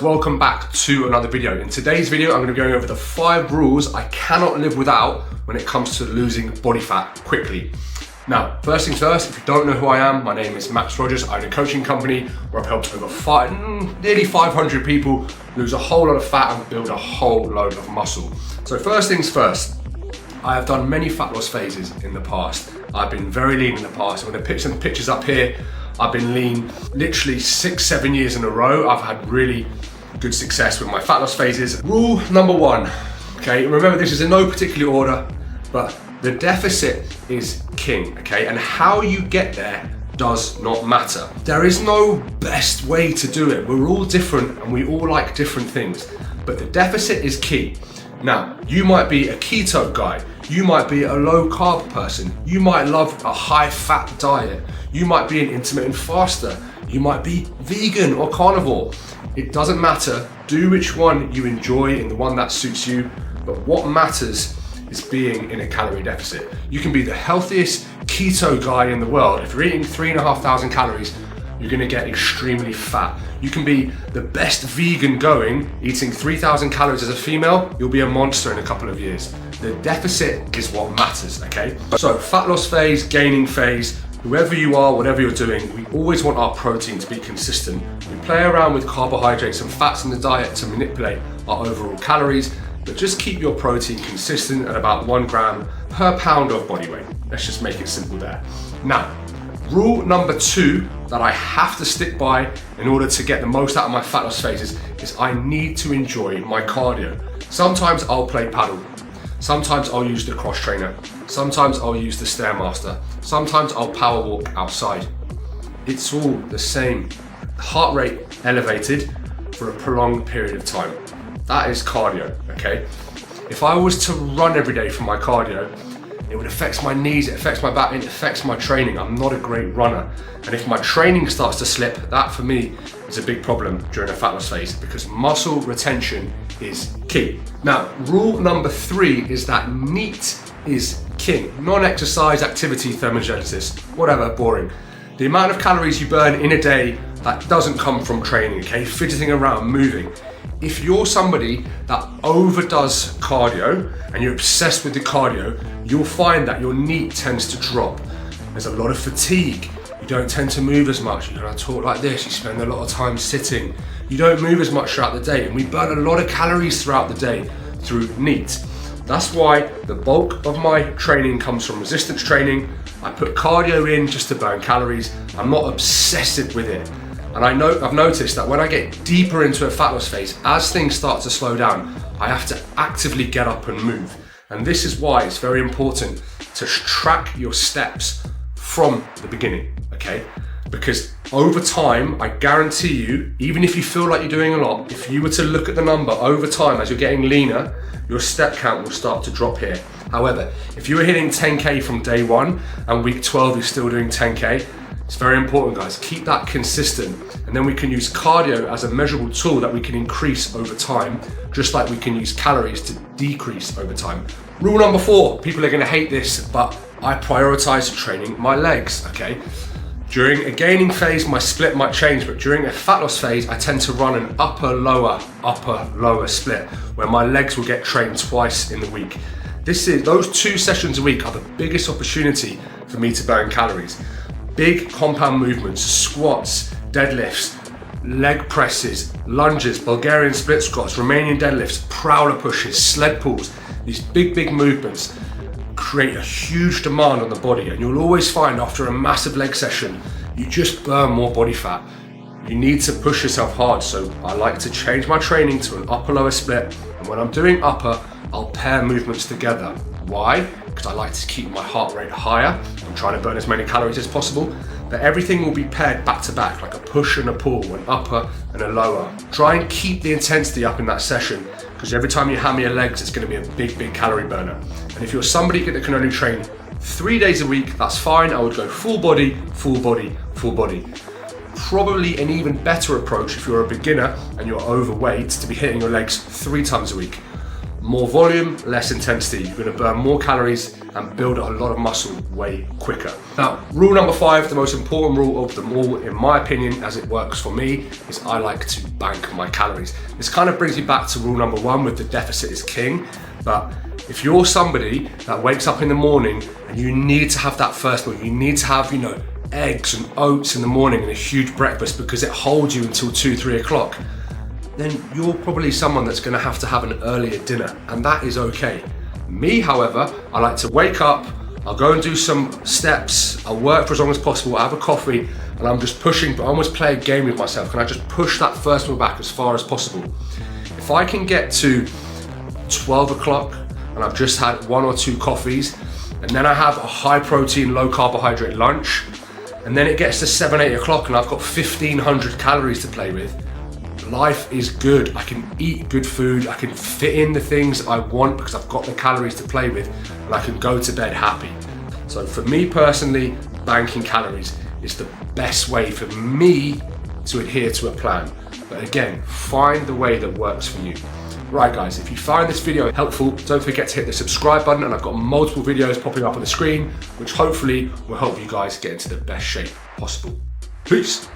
Welcome back to another video. In today's video, I'm going to be going over the 5 rules I cannot live without when it comes to losing body fat quickly. Now, first things first, if you don't know who I am, my name is Max Rogers. I own a coaching company where I've helped over nearly 500 people lose a whole lot of fat and build a whole load of muscle. So first things first, I have done many fat loss phases in the past. I've been very lean in the past. I'm going to put some pictures up here. I've been lean literally 6-7 years in a row. I've had really good success with my fat loss phases. Rule number 1, okay, remember this is in no particular order, but the deficit is king, okay, and how you get there does not matter. There is no best way to do it. We're all different and we all like different things, but the deficit is key. Now, you might be a keto guy, you might be a low carb person, you might love a high fat diet, you might be an intermittent faster, you might be vegan or carnivore. It doesn't matter, do which one you enjoy and the one that suits you, but what matters is being in a calorie deficit. You can be the healthiest keto guy in the world. If you're eating 3,500 calories, you're gonna get extremely fat. You can be the best vegan going, eating 3,000 calories as a female, you'll be a monster in a couple of years. The deficit is what matters, okay? So fat loss phase, gaining phase, whoever you are, whatever you're doing, we always want our protein to be consistent. We play around with carbohydrates and fats in the diet to manipulate our overall calories, but just keep your protein consistent at about 1 gram per pound of body weight. Let's just make it simple there. Now, rule number 2 that I have to stick by in order to get the most out of my fat loss phases is I need to enjoy my cardio. Sometimes I'll play paddle. Sometimes I'll use the cross trainer. Sometimes I'll use the Stairmaster. Sometimes I'll power walk outside. It's all the same. Heart rate elevated for a prolonged period of time. That is cardio, okay? If I was to run every day for my cardio, it would affect my knees, it affects my back, it affects my training. I'm not a great runner. And if my training starts to slip, that for me is a big problem during a fat loss phase because muscle retention is key. Now, rule number 3 is that NEAT is king. Non-exercise activity thermogenesis, whatever, boring. The amount of calories you burn in a day that doesn't come from training, okay? Fidgeting around, moving. If you're somebody that overdoes cardio and you're obsessed with the cardio, you'll find that your NEAT tends to drop. There's a lot of fatigue. You don't tend to move as much. You don't talk like this. You spend a lot of time sitting. You don't move as much throughout the day. And we burn a lot of calories throughout the day through NEAT. That's why the bulk of my training comes from resistance training. I put cardio in just to burn calories. I'm not obsessive with it. And I've noticed that when I get deeper into a fat loss phase, as things start to slow down, I have to actively get up and move. And this is why it's very important to track your steps from the beginning, okay? Because over time, I guarantee you, even if you feel like you're doing a lot, if you were to look at the number over time as you're getting leaner, your step count will start to drop here. However, if you were hitting 10K from day 1 and week 12 you're still doing 10K, it's very important, guys. Keep that consistent. And then we can use cardio as a measurable tool that we can increase over time, just like we can use calories to decrease over time. Rule number 4, people are gonna hate this, but I prioritize training my legs, okay? During a gaining phase, my split might change, but during a fat loss phase, I tend to run an upper-lower split, where my legs will get trained twice in the week. Those 2 sessions a week are the biggest opportunity for me to burn calories. Big compound movements, squats, deadlifts, leg presses, lunges, Bulgarian split squats, Romanian deadlifts, prowler pushes, sled pulls. These big movements create a huge demand on the body, and you'll always find after a massive leg session, you just burn more body fat. You need to push yourself hard, so I like to change my training to an upper-lower split, and when I'm doing upper, I'll pair movements together. Why? Because I like to keep my heart rate higher. I'm trying to burn as many calories as possible, but everything will be paired back to back, like a push and a pull, an upper and a lower. Try and keep the intensity up in that session, because every time you hammer your legs, it's gonna be a big calorie burner. And if you're somebody that can only train 3 days a week, that's fine. I would go full body. Probably an even better approach if you're a beginner and you're overweight to be hitting your legs 3 times a week. More volume, less intensity. You're gonna burn more calories and build a lot of muscle way quicker. Now, rule number 5, the most important rule of them all, in my opinion, as it works for me, is I like to bank my calories. This kind of brings me back to rule number 1 with the deficit is king. But if you're somebody that wakes up in the morning and you need to have that first meal, you need to have, eggs and oats in the morning and a huge breakfast because it holds you until 2-3 o'clock, then you're probably someone that's going to have an earlier dinner, and that is okay. Me, however, I like to wake up, I'll go and do some steps, I'll work for as long as possible, I have a coffee, and I'm just pushing, but I almost play a game with myself. Can I just push that first meal back as far as possible? If I can get to 12 o'clock and I've just had 1 or 2 coffees, and then I have a high protein, low carbohydrate lunch, and then it gets to 7-8 o'clock and I've got 1,500 calories to play with, life is good. I can eat good food, I can fit in the things I want because I've got the calories to play with, and I can go to bed happy. So for me personally, banking calories is the best way for me to adhere to a plan. But again, find the way that works for you. Right guys, if you find this video helpful, don't forget to hit the subscribe button, and I've got multiple videos popping up on the screen, which hopefully will help you guys get into the best shape possible. Peace.